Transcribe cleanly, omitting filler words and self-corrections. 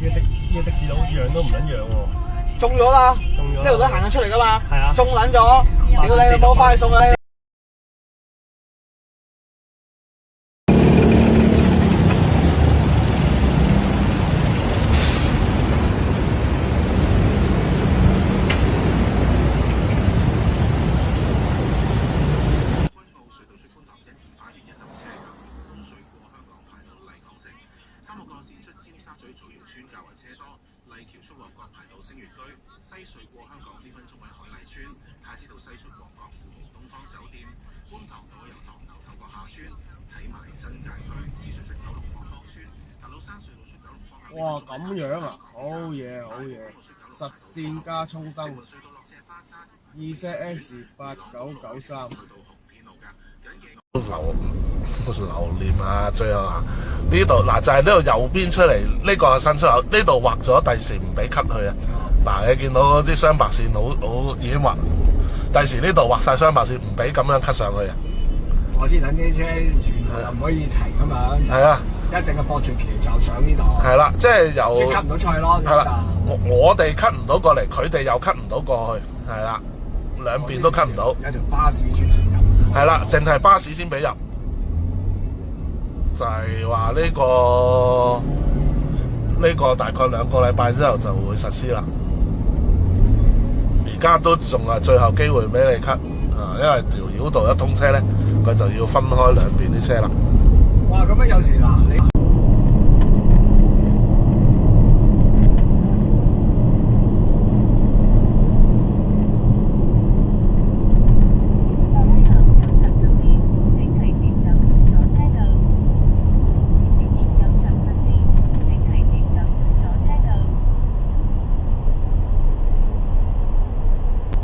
的士佬讓都唔撚讓喎。中咗啦，中咗。呢度都行緊出嚟噶嘛。係啊。中撚咗，屌你老母，翻去送啊！麗橋出旺角排到星月居，西隧過香港呢分鐘喺海麗村，太子道西出旺角富豪東方酒店，觀塘道油塘牛頭角下村，睇埋新界區獅隧出九龍塘芳村，大老山隧道出九龍方向。哇，咁樣啊，好嘢好嘢，實線加衝燈，2ZS8993。留念啊！最後啊，呢度嗱就係呢度右邊出嚟，呢個係新出口，呢度畫咗第時唔俾 cut 去啊！嗱，你見到啲雙白線好已經畫，第時呢度畫晒雙白線，唔俾咁樣 cut 上去啊！我知等啲車沿途唔可以停咁樣，係啊，一定係駁住橋就上呢度。係啦，即係由即係 cut 唔到出去咯。係啦，我哋 cut 唔到過嚟，佢哋又 cut 唔到過去，係啦，兩邊都 cut 唔到。有條巴士專線入。係啦，淨係巴士先俾入。就係話呢個大概2個禮拜之後就會實施啦。而家都仲係最後機會俾你 cut 啊，因為條繞道一通車咧，佢就要分開兩邊啲車啦。哇！咁樣有時嗱，你